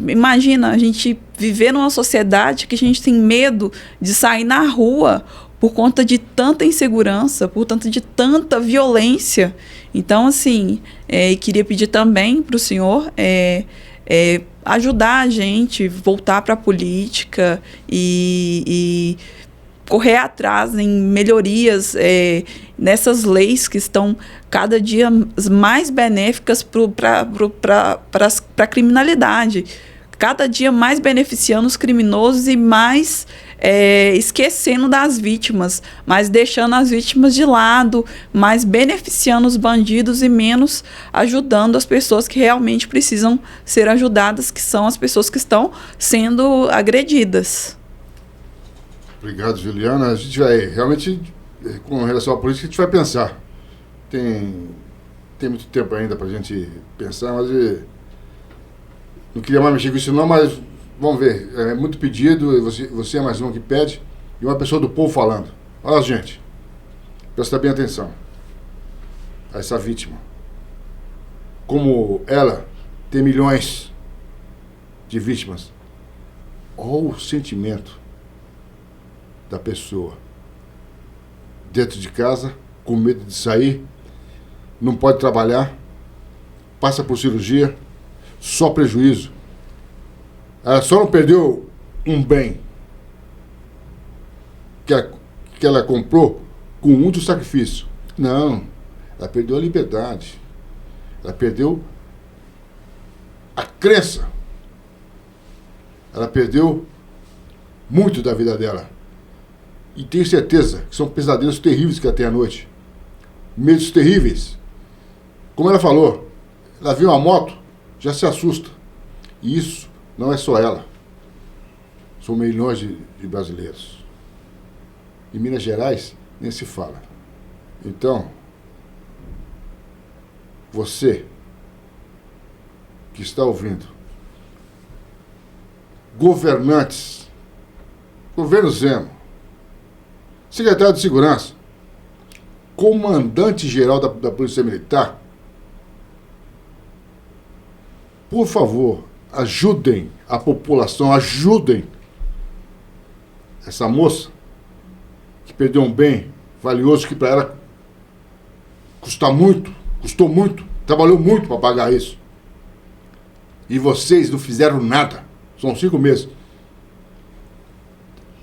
Imagina, a gente viver numa sociedade que a gente tem medo de sair na rua por conta de tanta insegurança, por conta de tanta violência. Então, assim, queria pedir também para o senhor ajudar a gente, voltar para a política e correr atrás em melhorias nessas leis que estão cada dia mais benéficas para a criminalidade. Cada dia mais beneficiando os criminosos e mais esquecendo das vítimas, mais deixando as vítimas de lado, mais beneficiando os bandidos e menos ajudando as pessoas que realmente precisam ser ajudadas, que são as pessoas que estão sendo agredidas. Obrigado, Juliana. A gente vai, realmente, com relação à política, a gente vai pensar. Tem muito tempo ainda para a gente pensar, mas não queria mais mexer com isso não, mas vamos ver. É muito pedido, você é mais um que pede, e uma pessoa do povo falando. Olha, gente, presta bem atenção a essa vítima. Como ela tem milhões de vítimas, Olha o sentimento da pessoa. Dentro de casa, com medo de sair, não pode trabalhar, passa por cirurgia, só prejuízo. Ela só não perdeu um bem que ela comprou com muito sacrifício. Não, ela perdeu a liberdade. Ela perdeu a crença. Ela perdeu muito da vida dela. E tenho certeza que são pesadelos terríveis que ela tem à noite. Medos terríveis. Como ela falou, ela viu uma moto, já se assusta. E isso não é só ela. São milhões de brasileiros. Em Minas Gerais, nem se fala. Então, você que está ouvindo, governantes, governo Zema, secretário de Segurança, comandante-geral da Polícia Militar, por favor, ajudem a população, ajudem essa moça que perdeu um bem valioso que para ela custou muito, trabalhou muito para pagar isso. E vocês não fizeram nada. São 5 meses.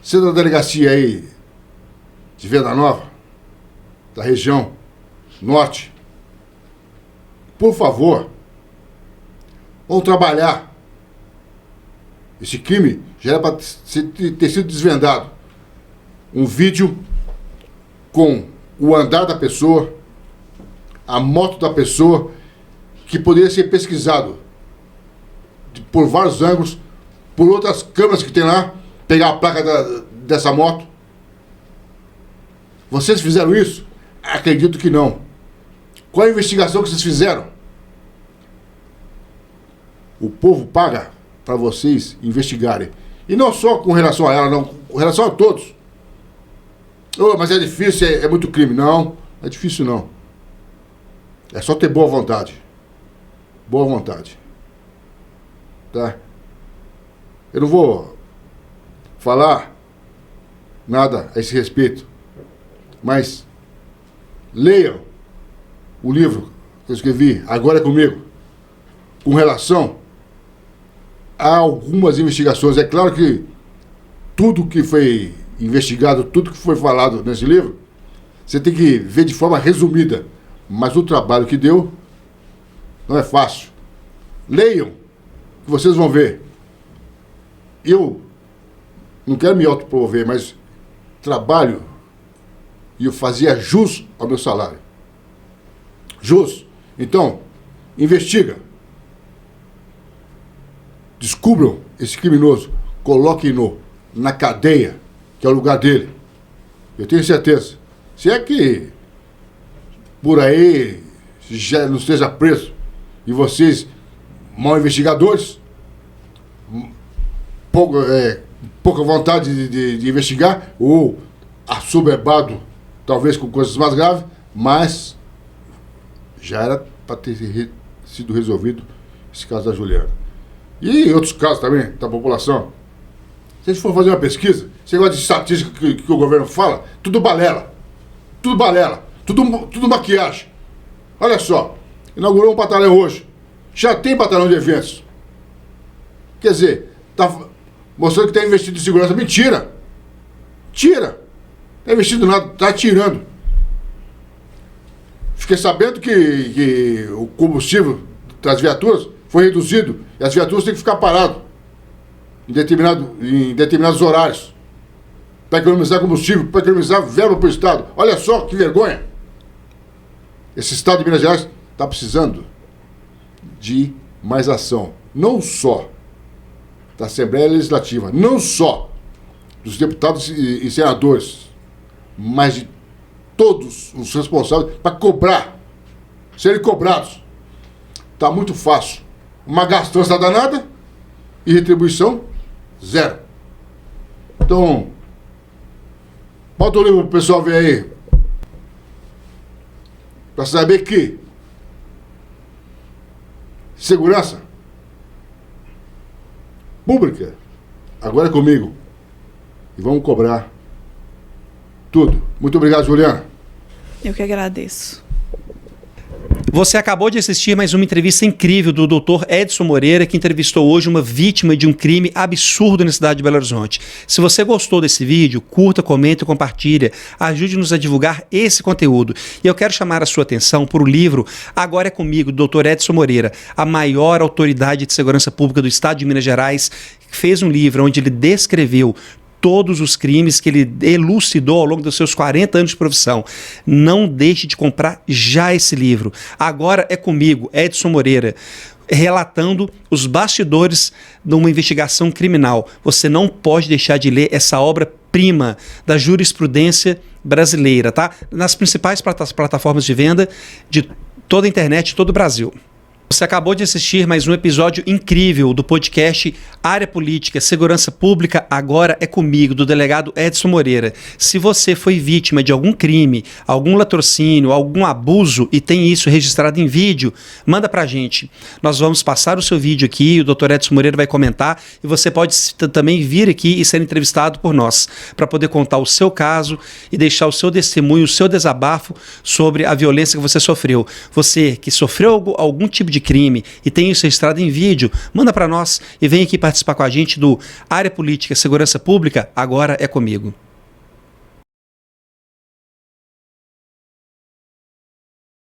Você da delegacia aí de Venda Nova, da região norte, por favor, vão trabalhar. Esse crime já era para ter sido desvendado. Um vídeo com o andar da pessoa, a moto da pessoa, que poderia ser pesquisado por vários ângulos, por outras câmeras que tem lá, pegar a placa dessa moto. Vocês fizeram isso? Acredito que não. Qual a investigação que vocês fizeram? O povo paga para vocês investigarem. E não só com relação a ela, não, com relação a todos. Oh, mas é difícil, é muito crime. Não, é difícil não. É só ter boa vontade. Boa vontade. Tá? Eu não vou falar nada a esse respeito, mas leiam o livro que eu escrevi, Agora é Comigo, com relação a algumas investigações. É claro que tudo que foi investigado, tudo que foi falado nesse livro, você tem que ver de forma resumida, mas o trabalho que deu não é fácil. Leiam, que vocês vão ver. Eu não quero me autopromover, mas trabalho e eu fazia jus ao meu salário. Jus. Então, investiga. Descubram esse criminoso. Coloquem-no na cadeia, que é o lugar dele. Eu tenho certeza. Se é que por aí já não esteja preso e vocês, mal investigadores, pouca vontade de investigar, ou assoberbado, talvez com coisas mais graves, mas já era para ter sido resolvido esse caso da Juliana. E outros casos também da população. Se a gente for fazer uma pesquisa, esse negócio de estatística que o governo fala, tudo balela. Tudo balela. Tudo maquiagem. Olha só, inaugurou um batalhão hoje. Já tem batalhão de eventos. Quer dizer, tá mostrando que está investido em segurança. Mentira! Tira! Não está investindo nada, está tirando. Fiquei sabendo que o combustível das viaturas foi reduzido e as viaturas têm que ficar paradas em determinados horários para economizar combustível, para economizar verba para o Estado. Olha só que vergonha! Esse Estado de Minas Gerais está precisando de mais ação. Não só da Assembleia Legislativa, não só dos deputados e senadores, mas de todos os responsáveis para cobrar, serem cobrados. Está muito fácil. Uma gastança danada e retribuição zero. Então, bota o livro para o pessoal ver aí, para saber que segurança pública agora é comigo. E vamos cobrar tudo. Muito obrigado, Juliana. Eu que agradeço. Você acabou de assistir mais uma entrevista incrível do Dr. Edson Moreira, que entrevistou hoje uma vítima de um crime absurdo na cidade de Belo Horizonte. Se você gostou desse vídeo, curta, comenta e compartilha. Ajude-nos a divulgar esse conteúdo. E eu quero chamar a sua atenção para o livro Agora é Comigo, do Dr. Edson Moreira, a maior autoridade de segurança pública do estado de Minas Gerais, que fez um livro onde ele descreveu todos os crimes que ele elucidou ao longo dos seus 40 anos de profissão. Não deixe de comprar já esse livro. Agora é comigo, Edson Moreira, relatando os bastidores de uma investigação criminal. Você não pode deixar de ler essa obra-prima da jurisprudência brasileira, tá? Nas principais plataformas de venda de toda a internet, de todo o Brasil. Você acabou de assistir mais um episódio incrível do podcast Área Política, Segurança Pública, Agora é Comigo, do delegado Edson Moreira. Se você foi vítima de algum crime, algum latrocínio, algum abuso e tem isso registrado em vídeo, manda pra gente. Nós vamos passar o seu vídeo aqui, o Dr. Edson Moreira vai comentar e você pode também vir aqui e ser entrevistado por nós, para poder contar o seu caso e deixar o seu testemunho, o seu desabafo sobre a violência que você sofreu. Você que sofreu algum tipo de crime e tem isso registrado em vídeo, manda para nós e vem aqui participar com a gente do Área Política, Segurança Pública, Agora é Comigo.